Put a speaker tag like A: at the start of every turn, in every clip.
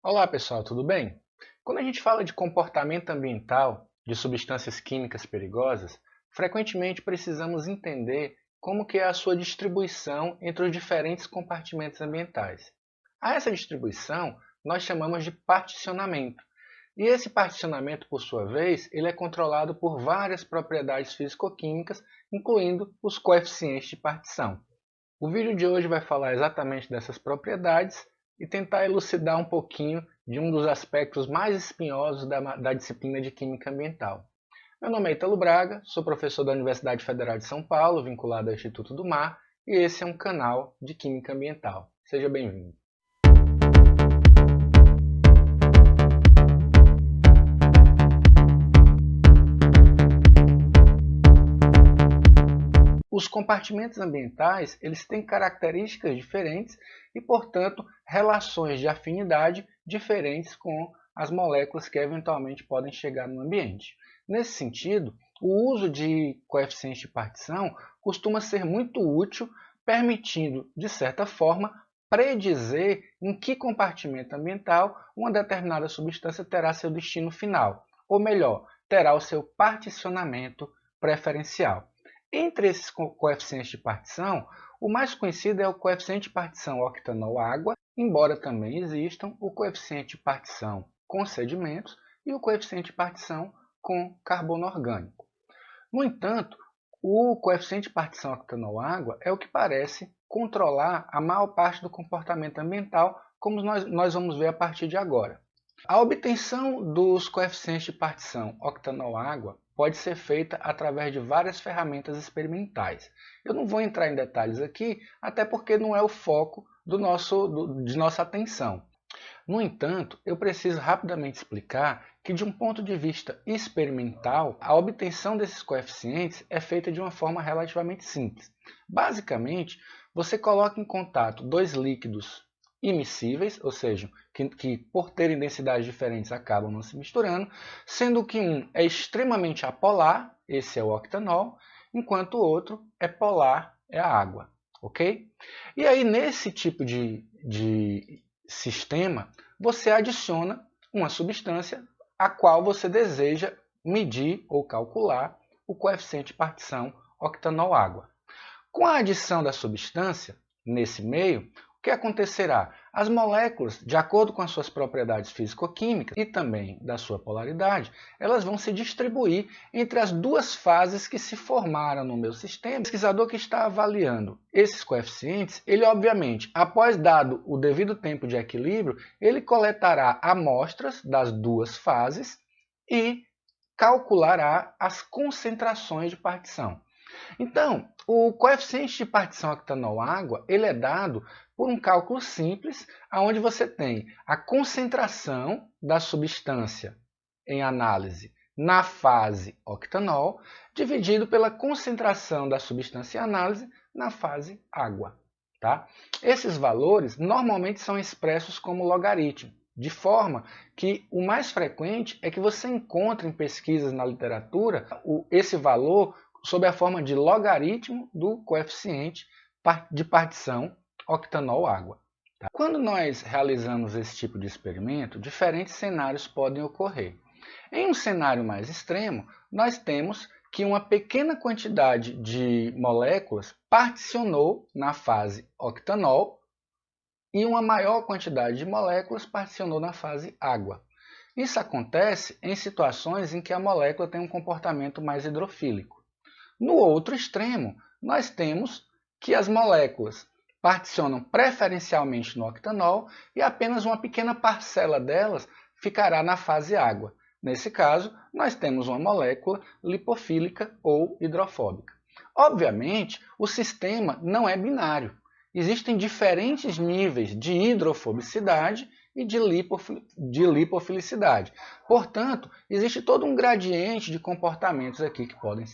A: Olá pessoal, tudo bem? Quando a gente fala de comportamento ambiental de substâncias químicas perigosas, frequentemente precisamos entender como que é a sua distribuição entre os diferentes compartimentos ambientais. A essa distribuição nós chamamos de particionamento. E esse particionamento, por sua vez, ele é controlado por várias propriedades físico-químicas, incluindo os coeficientes de partição. O vídeo de hoje vai falar exatamente dessas propriedades e tentar elucidar um pouquinho de um dos aspectos mais espinhosos da disciplina de Química Ambiental. Meu nome é Ítalo Braga, sou professor da Universidade Federal de São Paulo, vinculado ao Instituto do Mar, e esse é um canal de Química Ambiental. Seja bem-vindo. Os compartimentos ambientais eles têm características diferentes e, portanto, relações de afinidade diferentes com as moléculas que eventualmente podem chegar no ambiente. Nesse sentido, o uso de coeficientes de partição costuma ser muito útil, permitindo, de certa forma, predizer em que compartimento ambiental uma determinada substância terá seu destino final, ou melhor, terá o seu particionamento preferencial. Entre esses coeficientes de partição, o mais conhecido é o coeficiente de partição octanol-água, embora também existam o coeficiente de partição com sedimentos e o coeficiente de partição com carbono orgânico. No entanto, o coeficiente de partição octanol-água é o que parece controlar a maior parte do comportamento ambiental, como nós vamos ver a partir de agora. A obtenção dos coeficientes de partição octanol-água pode ser feita através de várias ferramentas experimentais. Eu não vou entrar em detalhes aqui, até porque não é o foco de nossa atenção. No entanto, eu preciso rapidamente explicar que, de um ponto de vista experimental, a obtenção desses coeficientes é feita de uma forma relativamente simples. Basicamente, você coloca em contato dois líquidos imissíveis, ou seja, que por terem densidades diferentes acabam não se misturando, sendo que um é extremamente apolar, esse é o octanol, enquanto o outro é polar, é a água. Ok? E aí, nesse tipo de sistema, você adiciona uma substância a qual você deseja medir ou calcular o coeficiente de partição octanol-água. Com a adição da substância nesse meio, o que acontecerá? As moléculas, de acordo com as suas propriedades físico-químicas e também da sua polaridade, elas vão se distribuir entre as duas fases que se formaram no meu sistema. O pesquisador que está avaliando esses coeficientes, ele obviamente, após dado o devido tempo de equilíbrio, ele coletará amostras das duas fases e calculará as concentrações de partição. Então, o coeficiente de partição octanol-água ele é dado por um cálculo simples, onde você tem a concentração da substância em análise na fase octanol, dividido pela concentração da substância em análise na fase água. Tá? Esses valores normalmente são expressos como logaritmo, de forma que o mais frequente é que você encontre em pesquisas na literatura esse valor sob a forma de logaritmo do coeficiente de partição octanol-água. Quando nós realizamos esse tipo de experimento, diferentes cenários podem ocorrer. Em um cenário mais extremo, nós temos que uma pequena quantidade de moléculas particionou na fase octanol e uma maior quantidade de moléculas particionou na fase água. Isso acontece em situações em que a molécula tem um comportamento mais hidrofílico. No outro extremo, nós temos que as moléculas particionam preferencialmente no octanol e apenas uma pequena parcela delas ficará na fase água. Nesse caso, nós temos uma molécula lipofílica ou hidrofóbica. Obviamente, o sistema não é binário. Existem diferentes níveis de hidrofobicidade e de lipofilicidade. Portanto, existe todo um gradiente de comportamentos aqui que podem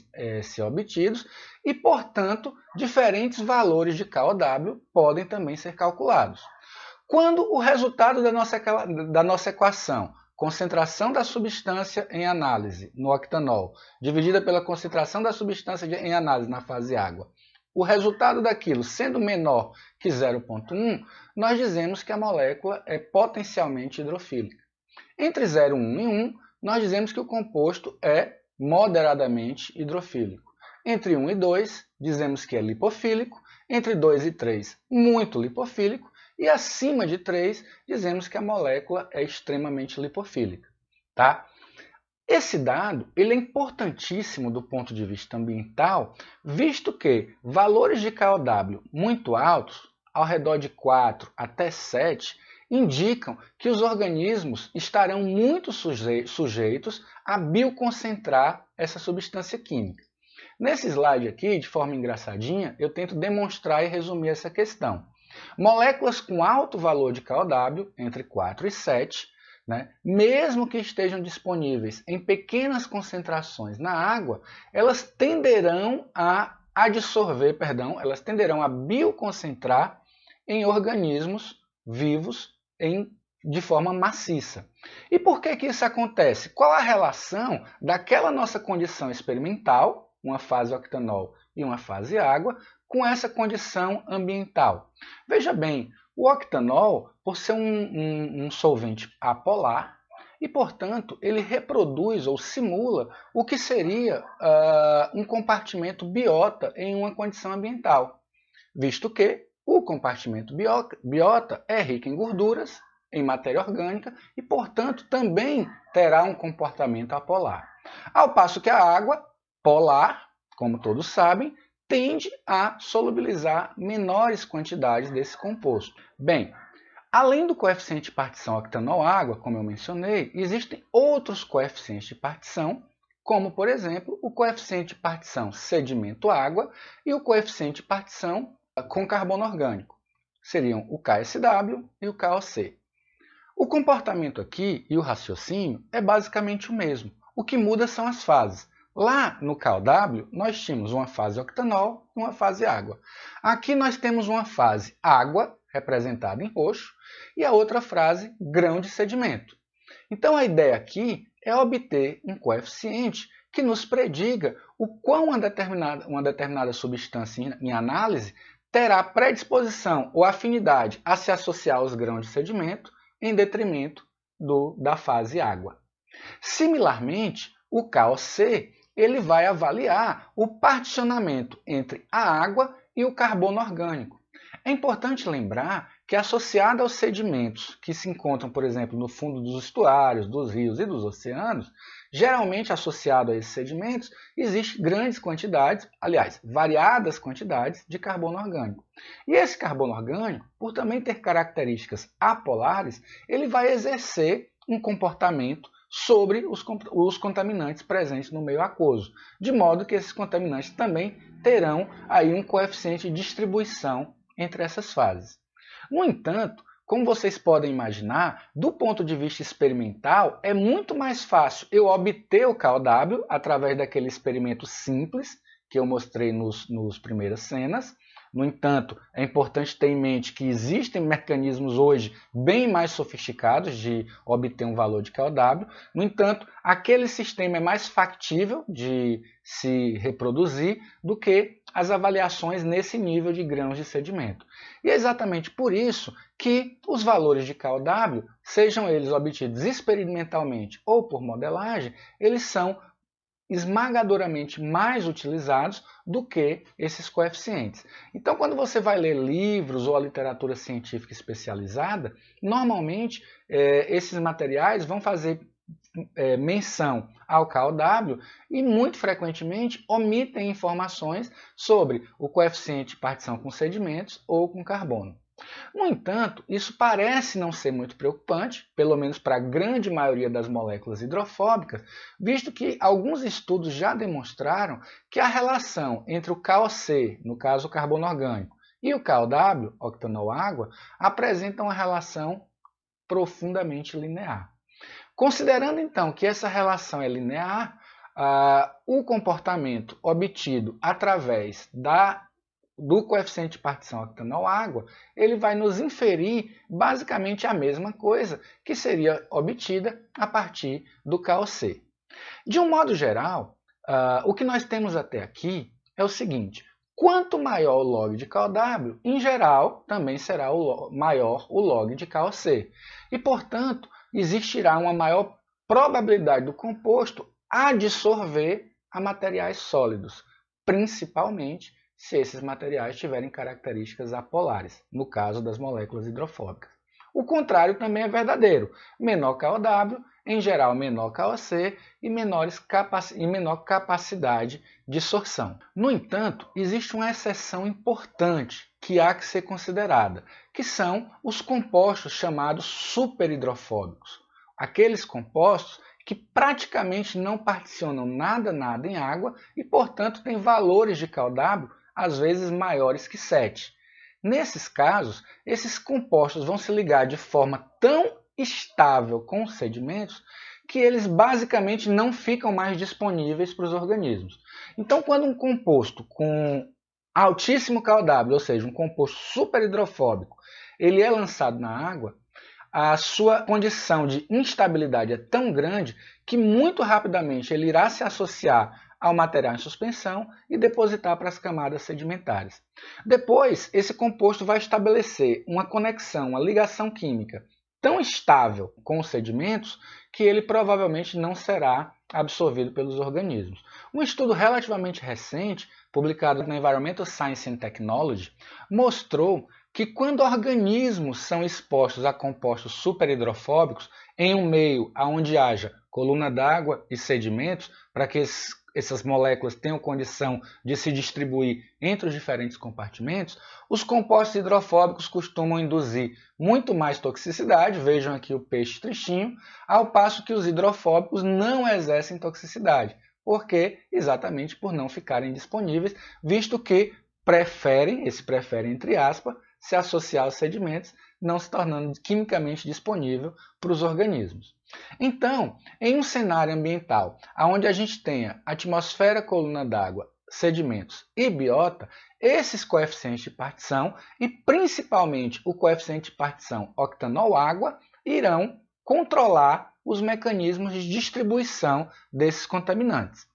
A: ser obtidos e, portanto, diferentes valores de KOW podem também ser calculados. Quando o resultado da nossa equação, concentração da substância em análise no octanol, dividida pela concentração da substância em análise na fase água, o resultado daquilo sendo menor que 0,1, nós dizemos que a molécula é potencialmente hidrofílica. Entre 0,1 e 1, nós dizemos que o composto é moderadamente hidrofílico. Entre 1 e 2, dizemos que é lipofílico. Entre 2 e 3, muito lipofílico. E acima de 3, dizemos que a molécula é extremamente lipofílica. Tá? Esse dado ele é importantíssimo do ponto de vista ambiental, visto que valores de KOW muito altos, ao redor de 4 até 7, indicam que os organismos estarão muito sujeitos a bioconcentrar essa substância química. Nesse slide aqui, de forma engraçadinha, eu tento demonstrar e resumir essa questão. Moléculas com alto valor de KOW, entre 4 e 7, mesmo que estejam disponíveis em pequenas concentrações na água, elas tenderão a elas tenderão a bioconcentrar em organismos vivos de forma maciça. E por que isso acontece? Qual a relação daquela nossa condição experimental, uma fase octanol e uma fase água, com essa condição ambiental? Veja bem, o octanol, por ser um solvente apolar, e, portanto, ele reproduz ou simula o que seria um compartimento biota em uma condição ambiental, visto que o compartimento biota é rico em gorduras, em matéria orgânica e, portanto, também terá um comportamento apolar. Ao passo que a água polar, como todos sabem, tende a solubilizar menores quantidades desse composto. Bem, além do coeficiente de partição octanol-água, como eu mencionei, existem outros coeficientes de partição, como, por exemplo, o coeficiente de partição sedimento-água e o coeficiente de partição com carbono orgânico. Seriam o KSW e o KOC. O comportamento aqui e o raciocínio é basicamente o mesmo. O que muda são as fases. Lá no KOW, nós tínhamos uma fase octanol e uma fase água. Aqui nós temos uma fase água, representada em roxo, e a outra fase grão de sedimento. Então a ideia aqui é obter um coeficiente que nos prediga o quão uma determinada substância em análise terá predisposição ou afinidade a se associar aos grãos de sedimento em detrimento da fase água. Similarmente, o KOC ele vai avaliar o particionamento entre a água e o carbono orgânico. É importante lembrar que, associado aos sedimentos que se encontram, por exemplo, no fundo dos estuários, dos rios e dos oceanos, geralmente associado a esses sedimentos, existem grandes quantidades, aliás, variadas quantidades de carbono orgânico. E esse carbono orgânico, por também ter características apolares, ele vai exercer um comportamento sobre os contaminantes presentes no meio aquoso, de modo que esses contaminantes também terão aí um coeficiente de distribuição entre essas fases. No entanto, como vocês podem imaginar, do ponto de vista experimental, é muito mais fácil eu obter o KOW através daquele experimento simples que eu mostrei nos primeiras cenas. No entanto, é importante ter em mente que existem mecanismos hoje bem mais sofisticados de obter um valor de KOW. No entanto, aquele sistema é mais factível de se reproduzir do que as avaliações nesse nível de grãos de sedimento. E é exatamente por isso que os valores de KOW, sejam eles obtidos experimentalmente ou por modelagem, eles são esmagadoramente mais utilizados do que esses coeficientes. Então, quando você vai ler livros ou a literatura científica especializada, normalmente esses materiais vão fazer menção ao KOW e muito frequentemente omitem informações sobre o coeficiente de partição com sedimentos ou com carbono. No entanto, isso parece não ser muito preocupante, pelo menos para a grande maioria das moléculas hidrofóbicas, visto que alguns estudos já demonstraram que a relação entre o KOC, no caso o carbono orgânico, e o KOW, octanol-água, apresenta uma relação profundamente linear. Considerando então que essa relação é linear, o comportamento obtido através do coeficiente de partição octanol-água, ele vai nos inferir basicamente a mesma coisa que seria obtida a partir do KOC. De um modo geral, o que nós temos até aqui é o seguinte: Quanto maior o log de KW, em geral, também será maior o log de KOC. E, portanto, existirá uma maior probabilidade do composto adsorver a materiais sólidos, principalmente se esses materiais tiverem características apolares, no caso das moléculas hidrofóbicas. O contrário também é verdadeiro. Menor KOW, em geral menor KOC e menor capacidade de sorção. No entanto, existe uma exceção importante que há que ser considerada, que são os compostos chamados superhidrofóbicos. Aqueles compostos que praticamente não particionam nada em água e, portanto, têm valores de KW às vezes maiores que 7. Nesses casos, esses compostos vão se ligar de forma tão estável com os sedimentos que eles basicamente não ficam mais disponíveis para os organismos. Então, quando um composto com altíssimo KW, ou seja, um composto superhidrofóbico, ele é lançado na água, a sua condição de instabilidade é tão grande que muito rapidamente ele irá se associar ao material em suspensão e depositar para as camadas sedimentares. Depois, esse composto vai estabelecer uma conexão, uma ligação química tão estável com os sedimentos que ele provavelmente não será absorvido pelos organismos. Um estudo relativamente recente, publicado na Environmental Science and Technology, mostrou que quando organismos são expostos a compostos superhidrofóbicos em um meio onde haja coluna d'água e sedimentos, para que essas moléculas tenham condição de se distribuir entre os diferentes compartimentos, os compostos hidrofóbicos costumam induzir muito mais toxicidade, vejam aqui o peixe tristinho, ao passo que os hidrofóbicos não exercem toxicidade, exatamente por não ficarem disponíveis, visto que preferem entre aspas, se associar aos sedimentos, não se tornando quimicamente disponível para os organismos. Então, em um cenário ambiental onde a gente tenha atmosfera, coluna d'água, sedimentos e biota, esses coeficientes de partição e principalmente o coeficiente de partição octanol-água irão controlar os mecanismos de distribuição desses contaminantes.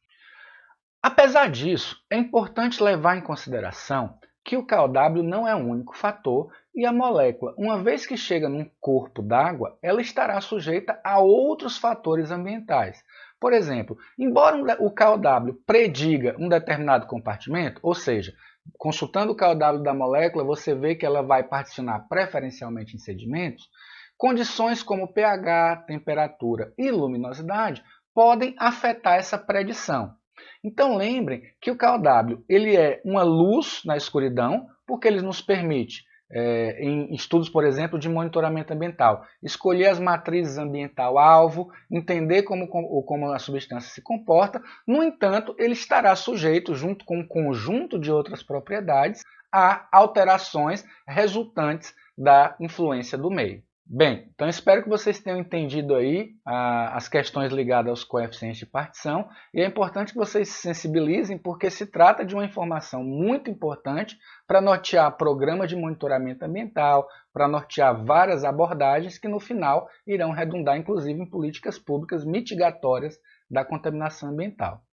A: Apesar disso, é importante levar em consideração que o KW não é o único fator e a molécula, uma vez que chega num corpo d'água, ela estará sujeita a outros fatores ambientais. Por exemplo, embora o KW prediga um determinado compartimento, ou seja, consultando o KW da molécula, você vê que ela vai particionar preferencialmente em sedimentos, condições como pH, temperatura e luminosidade podem afetar essa predição. Então lembrem que o KW ele é uma luz na escuridão, porque ele nos permite, em estudos, por exemplo, de monitoramento ambiental, escolher as matrizes ambiental-alvo, entender como a substância se comporta. No entanto, ele estará sujeito, junto com um conjunto de outras propriedades, a alterações resultantes da influência do meio. Bem, então espero que vocês tenham entendido aí as questões ligadas aos coeficientes de partição e é importante que vocês se sensibilizem porque se trata de uma informação muito importante para nortear programa de monitoramento ambiental, para nortear várias abordagens que no final irão redundar inclusive em políticas públicas mitigatórias da contaminação ambiental.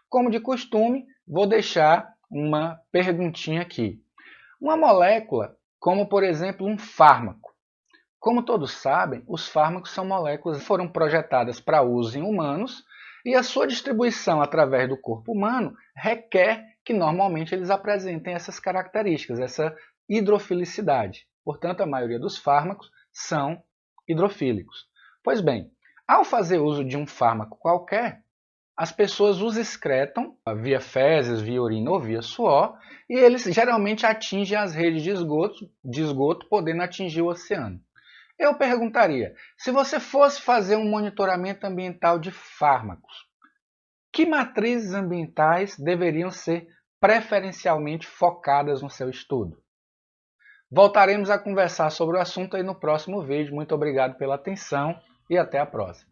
A: Como de costume, vou deixar uma perguntinha aqui. Uma molécula, como por exemplo um fármaco, como todos sabem, os fármacos são moléculas que foram projetadas para uso em humanos e a sua distribuição através do corpo humano requer que normalmente eles apresentem essas características, essa hidrofilicidade. Portanto, a maioria dos fármacos são hidrofílicos. Pois bem, ao fazer uso de um fármaco qualquer, as pessoas os excretam via fezes, via urina ou via suor e eles geralmente atingem as redes de esgoto podendo atingir o oceano. Eu perguntaria, se você fosse fazer um monitoramento ambiental de fármacos, que matrizes ambientais deveriam ser preferencialmente focadas no seu estudo? Voltaremos a conversar sobre o assunto aí no próximo vídeo. Muito obrigado pela atenção e até a próxima.